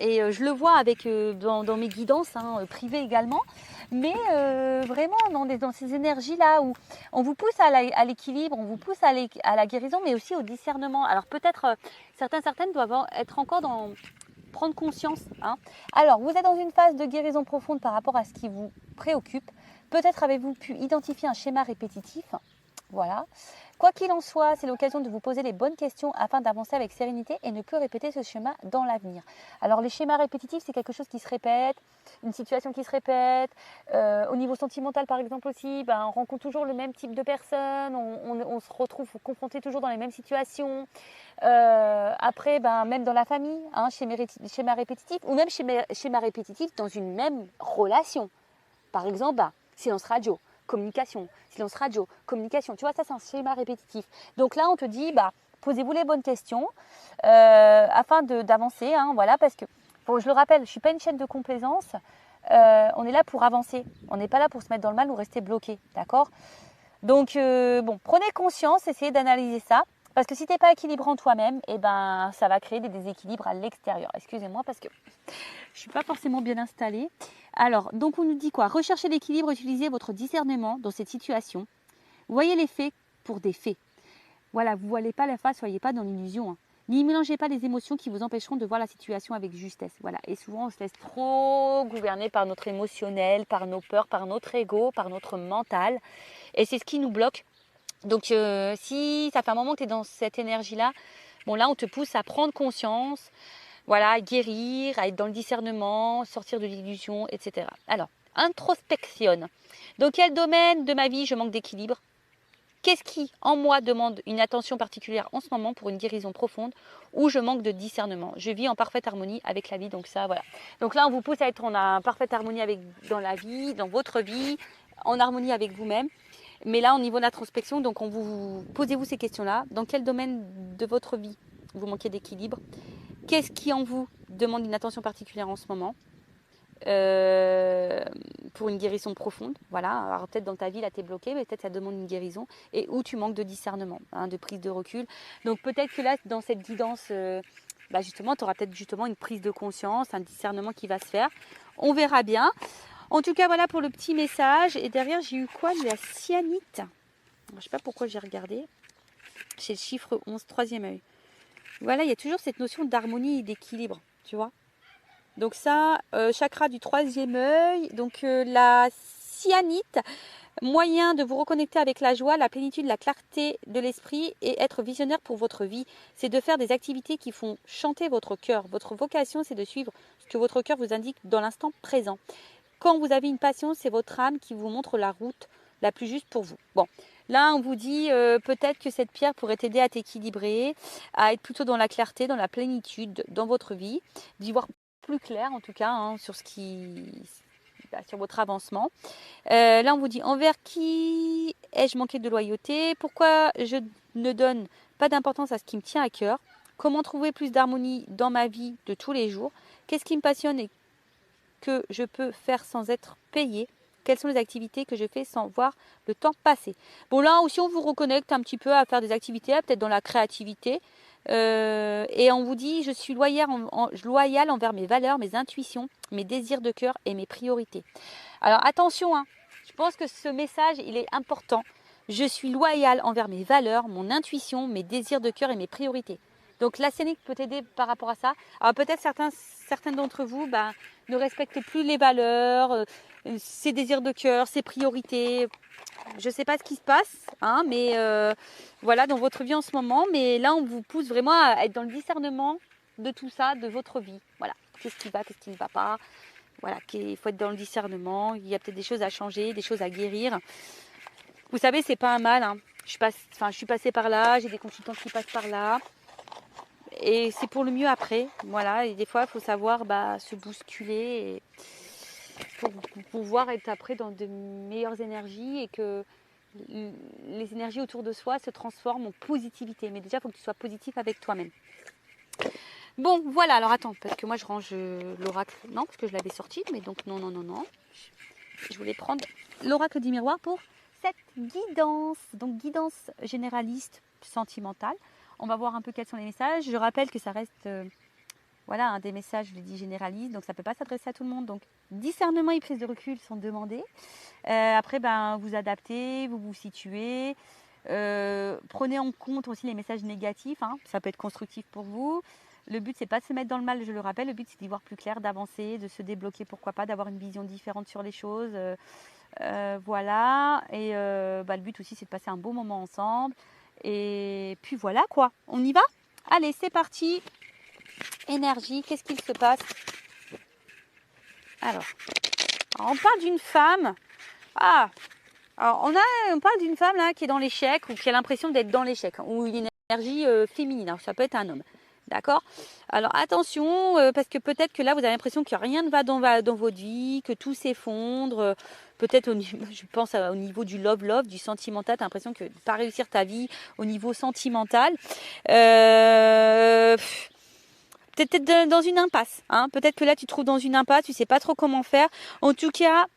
et je le vois avec, dans mes guidances privées également, mais vraiment dans ces énergies-là où on vous pousse à l'équilibre, on vous pousse à la guérison, mais aussi au discernement. Alors peut-être certaines doivent être encore dans prendre conscience. Alors, vous êtes dans une phase de guérison profonde par rapport à ce qui vous préoccupe. Peut-être avez-vous pu identifier un schéma répétitif. Voilà. Quoi qu'il en soit, c'est l'occasion de vous poser les bonnes questions afin d'avancer avec sérénité et ne plus répéter ce schéma dans l'avenir. Alors les schémas répétitifs, c'est quelque chose qui se répète, une situation qui se répète. Au niveau sentimental par exemple aussi, on rencontre toujours le même type de personnes, on se retrouve confronté toujours dans les mêmes situations. Après, même dans la famille, schéma répétitif, ou même schéma répétitif dans une même relation. Par exemple, silence radio, communication, silence radio, communication. Tu vois, ça c'est un schéma répétitif. Donc là, on te dit, posez-vous les bonnes questions afin d'avancer. Voilà, parce que, je le rappelle, je ne suis pas une chaîne de complaisance. On est là pour avancer. On n'est pas là pour se mettre dans le mal ou rester bloqué. D'accord ? Donc, prenez conscience, essayez d'analyser ça. Parce que si tu n'es pas équilibré en toi-même, ça va créer des déséquilibres à l'extérieur. Excusez-moi parce que je ne suis pas forcément bien installée. Alors, donc on nous dit quoi ? Recherchez l'équilibre, utilisez votre discernement dans cette situation. Voyez les faits pour des faits. Voilà, vous ne voilez pas la face, soyez pas dans l'illusion. N'y mélangez pas les émotions qui vous empêcheront de voir la situation avec justesse. Voilà. Et souvent, on se laisse trop gouverner par notre émotionnel, par nos peurs, par notre ego, par notre mental. Et c'est ce qui nous bloque. Donc, si ça fait un moment que tu es dans cette énergie-là, là, on te pousse à prendre conscience, voilà, à guérir, à être dans le discernement, sortir de l'illusion, etc. Alors, introspectionne. Dans quel domaine de ma vie je manque d'équilibre ? Qu'est-ce qui, en moi, demande une attention particulière en ce moment pour une guérison profonde ou je manque de discernement ? Je vis en parfaite harmonie avec la vie, donc ça, voilà. Donc là, on vous pousse à être en parfaite harmonie dans la vie, dans votre vie, en harmonie avec vous-même. Mais là, au niveau de l'introspection, donc posez-vous ces questions-là. Dans quel domaine de votre vie vous manquez d'équilibre ? Qu'est-ce qui en vous demande une attention particulière en ce moment pour une guérison profonde ? Voilà. Alors peut-être dans ta vie, là, tu es bloqué, mais peut-être ça demande une guérison. Et où tu manques de discernement, de prise de recul. Donc peut-être que là, dans cette guidance, justement, tu auras peut-être justement une prise de conscience, un discernement qui va se faire. On verra bien. En tout cas, voilà pour le petit message. Et derrière, j'ai eu quoi ? De la cyanite. Je ne sais pas pourquoi j'ai regardé. C'est le chiffre 11, troisième œil. Voilà, il y a toujours cette notion d'harmonie et d'équilibre, tu vois. Donc ça, chakra du troisième œil. Donc la cyanite, moyen de vous reconnecter avec la joie, la plénitude, la clarté de l'esprit et être visionnaire pour votre vie. C'est de faire des activités qui font chanter votre cœur. Votre vocation, c'est de suivre ce que votre cœur vous indique dans l'instant présent. Quand vous avez une passion, c'est votre âme qui vous montre la route la plus juste pour vous. Bon, là, on vous dit peut-être que cette pierre pourrait t'aider à t'équilibrer, à être plutôt dans la clarté, dans la plénitude dans votre vie, d'y voir plus clair en tout cas sur sur votre avancement. Là, on vous dit envers qui ai-je manqué de loyauté ? Pourquoi je ne donne pas d'importance à ce qui me tient à cœur ? Comment trouver plus d'harmonie dans ma vie de tous les jours ? Qu'est-ce qui me passionne et que je peux faire sans être payé ? Quelles sont les activités que je fais sans voir le temps passer ? Bon, là aussi, on vous reconnecte un petit peu à faire des activités, peut-être dans la créativité. Et on vous dit, je suis loyale envers mes valeurs, mes intuitions, mes désirs de cœur et mes priorités. Alors, attention, je pense que ce message, il est important. Je suis loyale envers mes valeurs, mon intuition, mes désirs de cœur et mes priorités. Donc, la scénique peut t'aider par rapport à ça. Alors, peut-être certains d'entre vous ne respectent plus les valeurs, ses désirs de cœur, ses priorités. Je ne sais pas ce qui se passe, mais voilà, dans votre vie en ce moment. Mais là, on vous pousse vraiment à être dans le discernement de tout ça, de votre vie. Voilà, qu'est-ce qui va, qu'est-ce qui ne va pas. Voilà, il faut être dans le discernement. Il y a peut-être des choses à changer, des choses à guérir. Vous savez, c'est pas un mal. Je suis passée par là, j'ai des consultants qui passent par là. Et c'est pour le mieux après. Voilà, et des fois, il faut savoir se bousculer pour pouvoir être après dans de meilleures énergies et que les énergies autour de soi se transforment en positivité. Mais déjà, il faut que tu sois positif avec toi-même. Bon, voilà. Alors, attends, parce que moi, je range l'oracle. Non, parce que je l'avais sorti. Mais donc, non. Je voulais prendre l'oracle du miroir pour cette guidance. Donc, guidance généraliste sentimentale. On va voir un peu quels sont les messages. Je rappelle que ça reste Voilà, des messages, je le dis, généralistes, donc ça ne peut pas s'adresser à tout le monde. Donc, discernement et prise de recul sont demandés. Après, vous adaptez, vous vous situez. Prenez en compte aussi les messages négatifs, hein, ça peut être constructif pour vous. Le but, c'est pas de se mettre dans le mal, je le rappelle. Le but, c'est d'y voir plus clair, d'avancer, de se débloquer, pourquoi pas, d'avoir une vision différente sur les choses. Voilà. Et le but aussi, c'est de passer un beau moment ensemble. Et puis voilà quoi, on y va? Allez, c'est parti. Énergie, qu'est-ce qu'il se passe? Alors, on parle d'une femme. Ah, alors on parle d'une femme là qui est dans l'échec ou qui a l'impression d'être dans l'échec, hein, ou une énergie féminine. Alors, ça peut être un homme. D'accord? Alors attention, parce que peut-être que là, vous avez l'impression que rien ne va dans votre vie, que tout s'effondre. Peut-être au niveau, je pense au niveau du love, du sentimental, tu as l'impression que de ne pas réussir ta vie au niveau sentimental. Peut-être dans une impasse. Hein. Peut-être que là, tu te trouves dans une impasse, tu ne sais pas trop comment faire. En tout cas,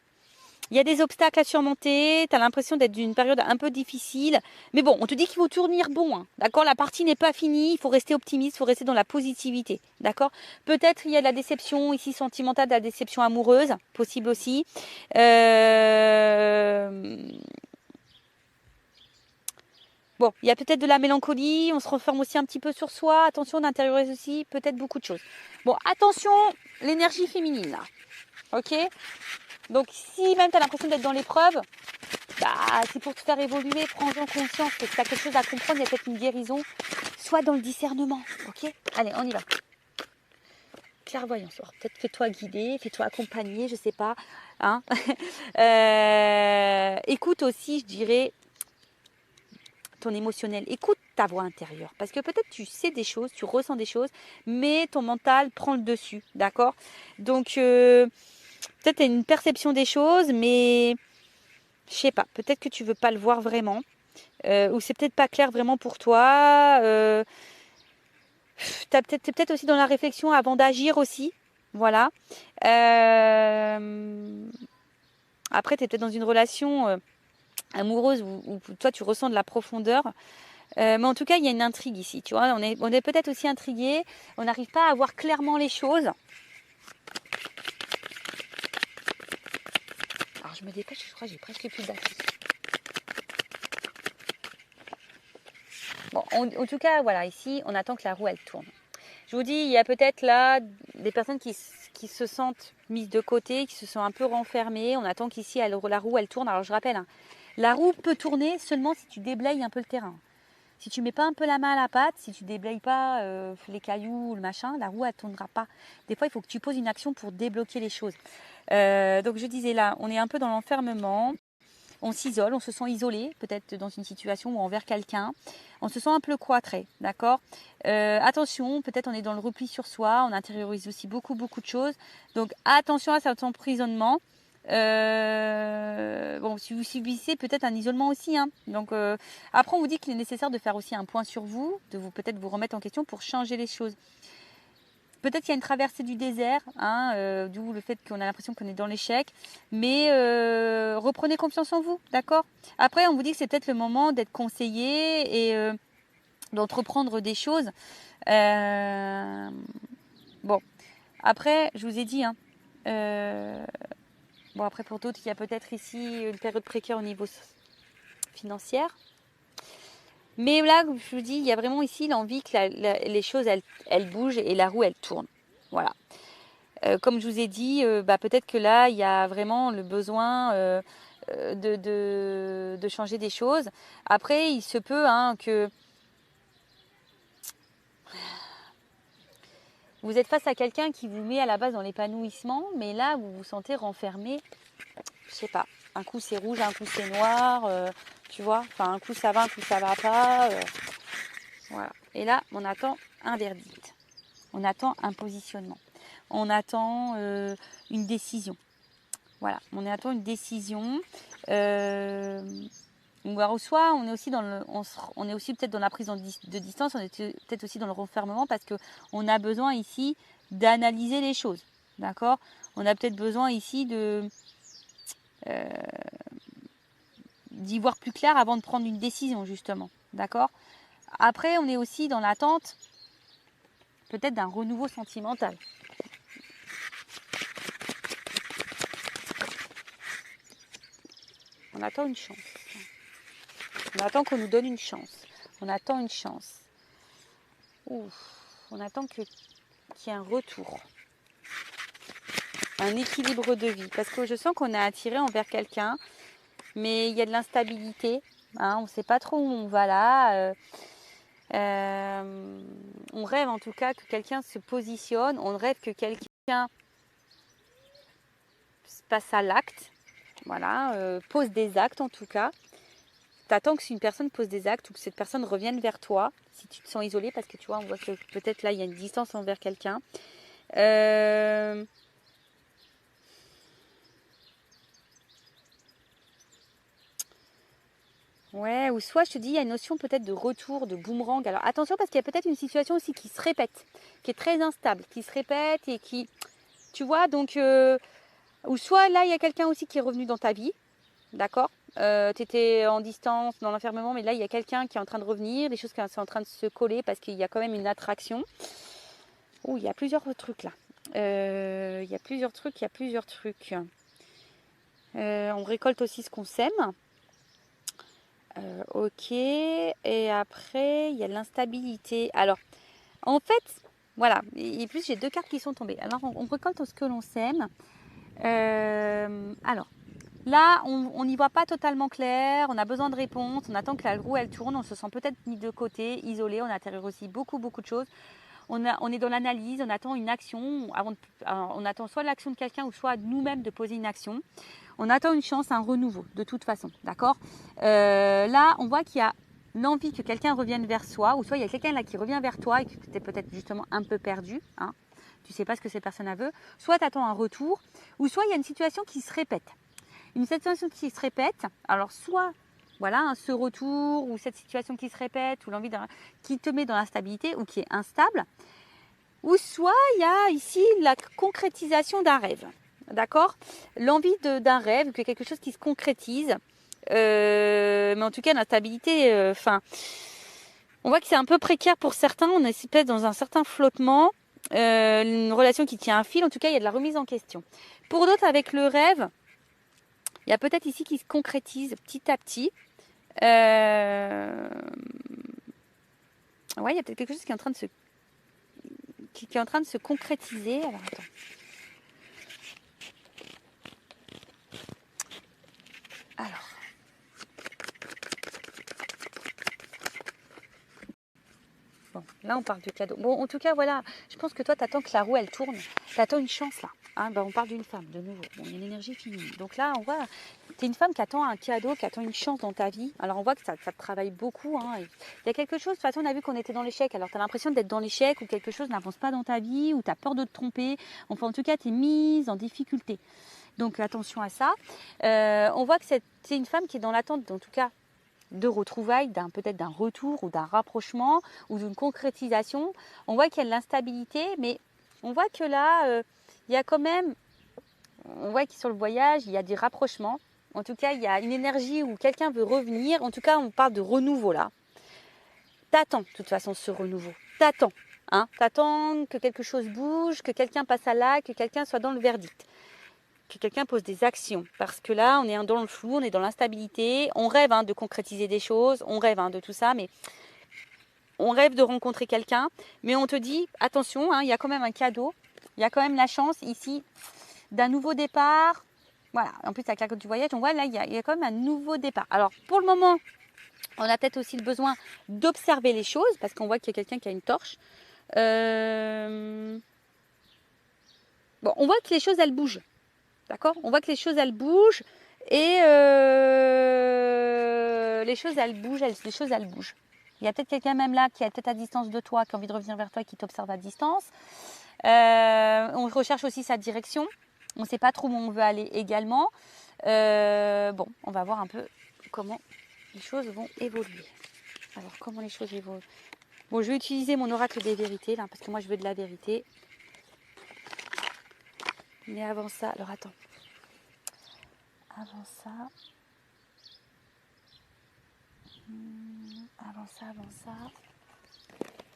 il y a des obstacles à surmonter, tu as l'impression d'être d'une période un peu difficile. Mais bon, on te dit qu'il faut tourner bon. Hein, d'accord? La partie n'est pas finie, il faut rester optimiste, il faut rester dans la positivité. D'accord? Peut-être il y a de la déception ici sentimentale, de la déception amoureuse, possible aussi. Bon, il y a peut-être de la mélancolie, on se renferme aussi un petit peu sur soi. Attention, on intériorise aussi peut-être beaucoup de choses. Bon, attention, l'énergie féminine là. Ok? Donc si même tu as l'impression d'être dans l'épreuve, c'est pour te faire évoluer, prends-en conscience que tu as quelque chose à comprendre, il y a peut-être une guérison, soit dans le discernement, ok? Allez, on y va. Clairvoyance, alors peut-être fais-toi guider, fais-toi accompagner, je sais pas. Hein. Écoute aussi, je dirais, ton émotionnel, écoute ta voix intérieure, parce que peut-être tu sais des choses, tu ressens des choses, mais ton mental prend le dessus, d'accord? Donc, peut-être tu as une perception des choses, mais je sais pas, peut-être que tu veux pas le voir vraiment, ou c'est peut-être pas clair vraiment pour toi. T'es peut-être aussi dans la réflexion avant d'agir aussi, voilà. Après, tu es peut-être dans une relation amoureuse où toi tu ressens de la profondeur. Mais en tout cas, il y a une intrigue ici, tu vois. On est peut-être aussi intrigué, on n'arrive pas à voir clairement les choses. Alors je me dépêche, je crois que j'ai presque plus de batterie. Bon, en tout cas, voilà, ici, on attend que la roue, elle tourne. Je vous dis, il y a peut-être là des personnes qui se sentent mises de côté, qui se sont un peu renfermées. On attend qu'ici, la roue, elle tourne. Alors je rappelle, hein, la roue peut tourner seulement si tu déblayes un peu le terrain. Si tu mets pas un peu la main à la pâte, si tu déblayes pas les cailloux, le machin, la roue, elle tournera pas. Des fois, il faut que tu poses une action pour débloquer les choses. Donc je disais là, on est un peu dans l'enfermement. On s'isole, on se sent isolé, peut-être dans une situation ou envers quelqu'un. On se sent un peu cloîtré, d'accord? Attention, peut-être on est dans le repli sur soi, on intériorise aussi beaucoup de choses. Donc attention à cet emprisonnement. Bon, si vous subissez peut-être un isolement aussi. Hein. Donc après, on vous dit qu'il est nécessaire de faire aussi un point sur vous, de vous peut-être vous remettre en question pour changer les choses. Peut-être qu'il y a une traversée du désert, hein, d'où le fait qu'on a l'impression qu'on est dans l'échec. Mais reprenez confiance en vous, d'accord? Après, on vous dit que c'est peut-être le moment d'être conseillé et d'entreprendre des choses. Bon, après, je vous ai dit, hein, bon, après pour d'autres, il y a peut-être ici une période précaire au niveau financier. Mais là, je vous dis, il y a vraiment ici l'envie que les choses, elles bougent et la roue, elle tourne. Voilà. Comme je vous ai dit, peut-être que là, il y a vraiment le besoin de changer des choses. Après, il se peut que vous êtes face à quelqu'un qui vous met à la base dans l'épanouissement, mais là, vous vous sentez renfermé. Je sais pas. Un coup, c'est rouge, un coup, c'est noir. Tu vois, enfin, un coup, ça va, un coup, ça va pas. Voilà. Et là, on attend un verdict. On attend un positionnement. On attend une décision. Voilà, on attend une décision. Alors, soit on est aussi on est aussi peut-être dans la prise de distance, on est peut-être aussi dans le renfermement parce qu'on a besoin ici d'analyser les choses. D'accord? On a peut-être besoin ici d'y voir plus clair avant de prendre une décision, justement. D'accord? Après, on est aussi dans l'attente peut-être d'un renouveau sentimental. On attend une chance. On attend qu'on nous donne une chance. On attend une chance. Ouf. On attend qu'il y ait un retour. Un équilibre de vie. Parce que je sens qu'on est attiré envers quelqu'un, mais il y a de l'instabilité. Hein, on ne sait pas trop où on va là. On rêve en tout cas que quelqu'un se positionne. On rêve que quelqu'un passe à l'acte. Voilà, pose des actes en tout cas. Tu attends que une personne pose des actes ou que cette personne revienne vers toi si tu te sens isolé, parce que tu vois, on voit que peut-être là il y a une distance envers quelqu'un. Ouais, ou soit je te dis, il y a une notion peut-être de retour, de boomerang. Alors attention, parce qu'il y a peut-être une situation aussi qui se répète, qui est très instable, qui se répète et qui, tu vois, donc, ou soit là il y a quelqu'un aussi qui est revenu dans ta vie, d'accord, tu étais en distance, dans l'enfermement, mais là il y a quelqu'un qui est en train de revenir, les choses qui sont en train de se coller parce qu'il y a quand même une attraction. Oh, il y a plusieurs trucs là. Il y a plusieurs trucs, on récolte aussi ce qu'on sème. Ok. Et après, il y a l'instabilité. Alors, en fait, voilà. Et plus, j'ai deux cartes qui sont tombées. Alors, on récolte ce que l'on sème. Alors, là, on n'y voit pas totalement clair. On a besoin de réponses. On attend que la roue, elle tourne. On se sent peut-être mis de côté, isolé. On intérieur aussi beaucoup, beaucoup de choses. On est dans l'analyse, on attend une action, on attend soit l'action de quelqu'un ou soit nous-mêmes de poser une action. On attend une chance, un renouveau, de toute façon, d'accord. Là, on voit qu'il y a l'envie que quelqu'un revienne vers soi, ou soit il y a quelqu'un là qui revient vers toi et que tu es peut-être justement un peu perdu, hein. Tu ne sais pas ce que cette personne veut. Soit tu attends un retour, ou soit il y a une situation qui se répète. Une situation qui se répète, alors soit voilà, ce retour ou cette situation qui se répète ou l'envie qui te met dans l'instabilité ou qui est instable, ou soit il y a ici la concrétisation d'un rêve, d'accord, l'envie d'un rêve, que quelque chose qui se concrétise, mais en tout cas l'instabilité, on voit que c'est un peu précaire pour certains, on est peut-être dans un certain flottement, une relation qui tient un fil, en tout cas il y a de la remise en question. Pour d'autres, avec le rêve, il y a peut-être ici qui se concrétise petit à petit. Ouais, il y a peut-être quelque chose qui est en train de qui est en train de se concrétiser. Alors attends. Alors. Bon, là on parle du cadeau. Bon, en tout cas, voilà, je pense que toi, tu attends que la roue, elle tourne. Tu attends une chance là. Hein, on parle d'une femme, de nouveau. Bon, il y a une énergie féminine. Donc là, on voit, tu es une femme qui attend un cadeau, qui attend une chance dans ta vie. Alors on voit que ça te travaille beaucoup. Hein, il y a quelque chose, de toute façon, on a vu qu'on était dans l'échec. Alors tu as l'impression d'être dans l'échec ou quelque chose n'avance pas dans ta vie ou tu as peur de te tromper. Enfin, en tout cas, tu es mise en difficulté. Donc attention à ça. On voit que c'est une femme qui est dans l'attente, en tout cas, de retrouvailles, peut-être d'un retour ou d'un rapprochement ou d'une concrétisation. On voit qu'il y a de l'instabilité, mais on voit que là, il y a quand même, on voit que sur le voyage, il y a des rapprochements. En tout cas, il y a une énergie où quelqu'un veut revenir. En tout cas, on parle de renouveau là. T'attends de toute façon ce renouveau. T'attends. Hein, t'attends que quelque chose bouge, que quelqu'un passe à l'acte, que quelqu'un soit dans le verdict. Que quelqu'un pose des actions. Parce que là, on est dans le flou, on est dans l'instabilité. On rêve de concrétiser des choses, on rêve de tout ça, mais on rêve de rencontrer quelqu'un. Mais on te dit, attention, il y a quand même un cadeau. Il y a quand même la chance ici d'un nouveau départ. Voilà, en plus avec la carte du voyage, on voit là, il y a quand même un nouveau départ. Alors, pour le moment, on a peut-être aussi le besoin d'observer les choses, parce qu'on voit qu'il y a quelqu'un qui a une torche. Bon, on voit que les choses, elles bougent. D'accord? On voit que les choses, elles bougent. Et les choses, elles bougent. Les choses, elles bougent. Il y a peut-être quelqu'un même là qui est peut-être à distance de toi, qui a envie de revenir vers toi et qui t'observe à distance. On recherche aussi sa direction. On ne sait pas trop où on veut aller également. Bon, on va voir un peu comment les choses vont évoluer. Alors, comment les choses évoluent? Bon, je vais utiliser mon oracle des vérités, là, parce que moi, je veux de la vérité. Mais avant ça, alors attends. Avant ça,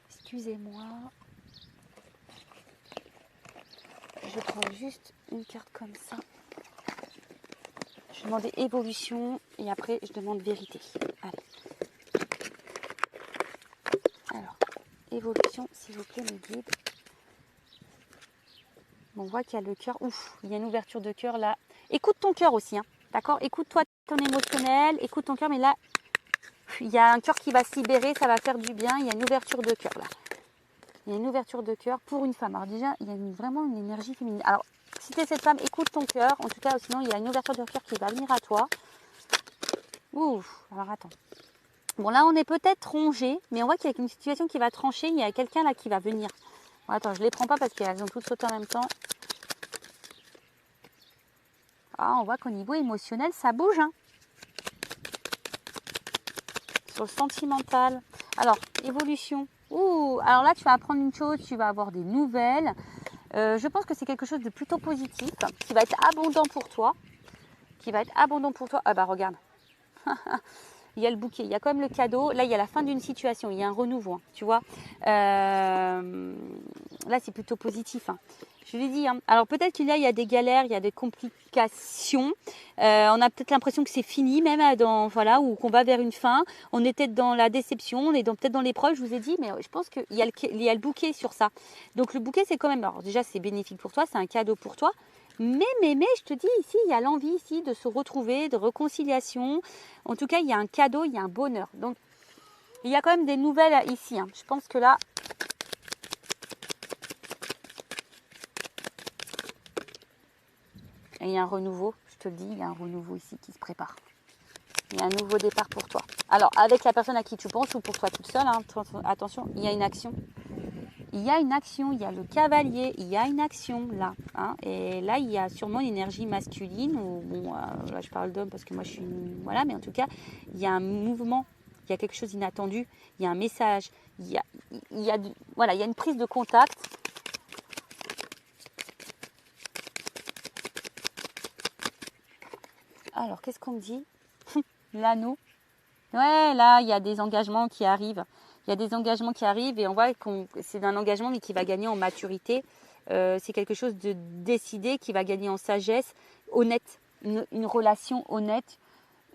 excusez-moi. je vais prendre juste une carte comme ça. Je vais demander évolution et après je demande vérité. Allez. Alors, évolution, s'il vous plaît, mes guides. Bon, on voit qu'il y a le cœur. Ouf, il y a une ouverture de cœur là. Écoute ton cœur aussi, hein, d'accord? Écoute-toi ton émotionnel, écoute ton cœur, mais là, il y a un cœur qui va se libérer, ça va faire du bien. Il y a une ouverture de cœur là. Il y a une ouverture de cœur pour une femme. Alors déjà, il y a vraiment une énergie féminine. Alors, si tu es cette femme, écoute ton cœur. En tout cas, sinon, il y a une ouverture de cœur qui va venir à toi. Ouf, alors attends. Bon, là, on est peut-être rongé, mais on voit qu'il y a une situation qui va trancher. Il y a quelqu'un là qui va venir. Bon, attends, je ne les prends pas parce qu'elles ont toutes sauté en même temps. Ah, on voit qu'au niveau émotionnel, ça bouge. Hein. Sur le sentimental. Alors, évolution. Ouh, alors là, tu vas apprendre une chose, tu vas avoir des nouvelles. Je pense que c'est quelque chose de plutôt positif, qui va être abondant pour toi. Ah bah regarde. Il y a le bouquet, il y a quand même le cadeau. Là, il y a la fin d'une situation, il y a un renouveau, hein, tu vois. Là, c'est plutôt positif. Hein. Je l'ai dit. Hein. Alors, peut-être qu'il y a des galères, il y a des complications. On a peut-être l'impression que c'est fini, même voilà, ou qu'on va vers une fin. On est peut-être dans la déception, on est peut-être dans l'épreuve, je vous ai dit, mais je pense qu'il y a le bouquet sur ça. Donc, le bouquet, c'est quand même... Alors, déjà, c'est bénéfique pour toi, c'est un cadeau pour toi. Mais, je te dis, ici, il y a l'envie ici de se retrouver, de réconciliation. En tout cas, il y a un cadeau, il y a un bonheur. Donc, il y a quand même des nouvelles ici. Hein. Je pense que là... Et il y a un renouveau, je te le dis, il y a un renouveau ici qui se prépare. Il y a un nouveau départ pour toi. Alors, avec la personne à qui tu penses ou pour toi toute seule, hein, attention, il y a une action. Il y a une action, il y a le cavalier, il y a une action là. Hein, et là, il y a sûrement une énergie masculine. Ou, bon, là, je parle d'homme parce que moi, je suis... Voilà, mais en tout cas, il y a un mouvement, il y a quelque chose d'inattendu, il y a un message, il y a voilà, il y a une prise de contact. Alors, qu'est-ce qu'on me dit? L'anneau. Ouais, là, il y a des engagements qui arrivent. Il y a des engagements qui arrivent et on voit que c'est un engagement mais qui va gagner en maturité. C'est quelque chose de décidé qui va gagner en sagesse, honnête, une relation honnête,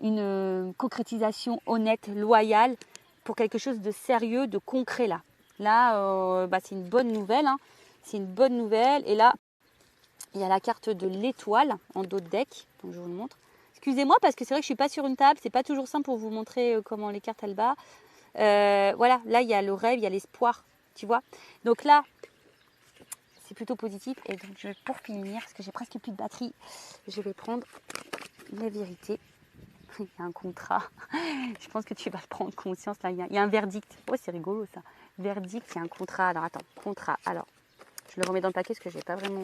une concrétisation honnête, loyale pour quelque chose de sérieux, de concret là. Là, c'est une bonne nouvelle. Hein. C'est une bonne nouvelle. Et là, il y a la carte de l'étoile en dos de deck. Donc je vous le montre. Excusez-moi parce que c'est vrai que je ne suis pas sur une table. C'est pas toujours simple pour vous montrer comment les cartes elles battent. Voilà, là il y a le rêve, il y a l'espoir, tu vois. Donc là, c'est plutôt positif. Et donc pour finir, parce que j'ai presque plus de batterie, je vais prendre la vérité. Il y a un contrat. Je pense que tu vas prendre conscience. Là, il y a un verdict. Oh, c'est rigolo ça. Verdict, il y a un contrat. Alors attends, contrat. Alors, je le remets dans le paquet parce que je n'ai pas vraiment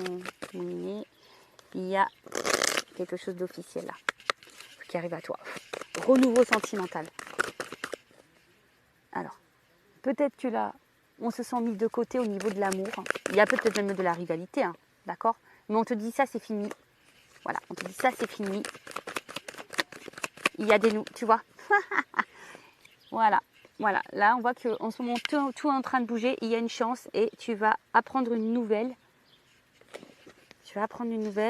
terminé. Il y a quelque chose d'officiel là qui arrive à toi. Renouveau sentimental. Alors, peut-être que là, on se sent mis de côté au niveau de l'amour. Il y a peut-être même de la rivalité, hein, d'accord? Mais on te dit ça, c'est fini. Voilà, on te dit ça, c'est fini. Il y a des nous, tu vois. Voilà. Là, on voit qu'en ce moment, tout est en train de bouger. Il y a une chance et tu vas apprendre une nouvelle.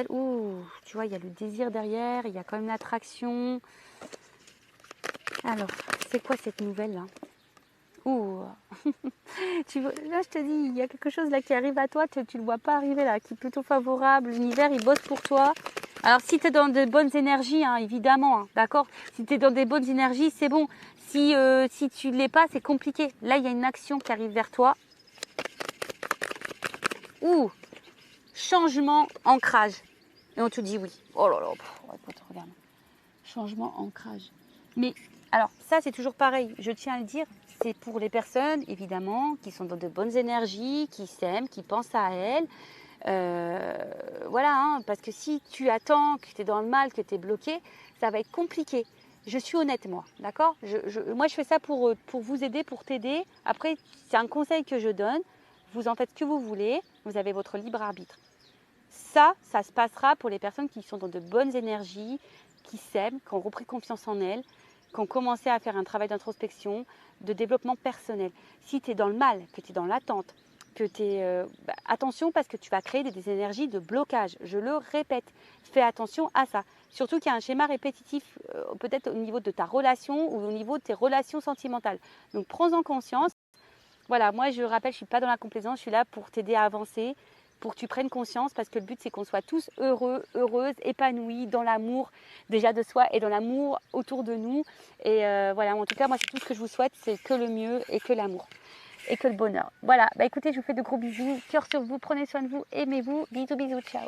Ouh, tu vois, il y a le désir derrière. Il y a quand même l'attraction. Alors, c'est quoi cette nouvelle-là? Ouh. Là, je te dis, il y a quelque chose là qui arrive à toi. Tu ne le vois pas arriver là, qui est plutôt favorable. L'univers, il bosse pour toi. Alors, si tu es dans de bonnes énergies, hein, évidemment, hein, d'accord? Si tu es dans des bonnes énergies, c'est bon. Si tu ne l'es pas, c'est compliqué. Là, il y a une action qui arrive vers toi. Ouh, changement, ancrage. Et on te dit oui. Oh là là, regarde. Changement, ancrage. Mais, alors, ça, c'est toujours pareil. Je tiens à le dire, c'est pour les personnes, évidemment, qui sont dans de bonnes énergies, qui s'aiment, qui pensent à elles. Voilà, hein, parce que si tu attends, que tu es dans le mal, que tu es bloqué, ça va être compliqué. Je suis honnête, moi, d'accord? Moi, je fais ça pour vous aider, pour t'aider. Après, c'est un conseil que je donne. Vous en faites ce que vous voulez. Vous avez votre libre arbitre. Ça se passera pour les personnes qui sont dans de bonnes énergies, qui s'aiment, qui ont repris confiance en elles, qui ont commencé à faire un travail d'introspection, de développement personnel. Si tu es dans le mal, que tu es dans l'attente, que tu es... attention parce que tu vas créer des énergies de blocage. Je le répète, fais attention à ça. Surtout qu'il y a un schéma répétitif peut-être au niveau de ta relation ou au niveau de tes relations sentimentales. Donc prends-en conscience. Voilà, moi je rappelle, je ne suis pas dans la complaisance, je suis là pour t'aider à avancer, pour que tu prennes conscience parce que le but c'est qu'on soit tous heureux, heureuses, épanouis dans l'amour déjà de soi et dans l'amour autour de nous. Et voilà, en tout cas moi c'est tout ce que je vous souhaite, c'est que le mieux et que l'amour et que le bonheur. Voilà, écoutez, je vous fais de gros bisous, cœur sur vous, prenez soin de vous, aimez-vous, bisous bisous, ciao.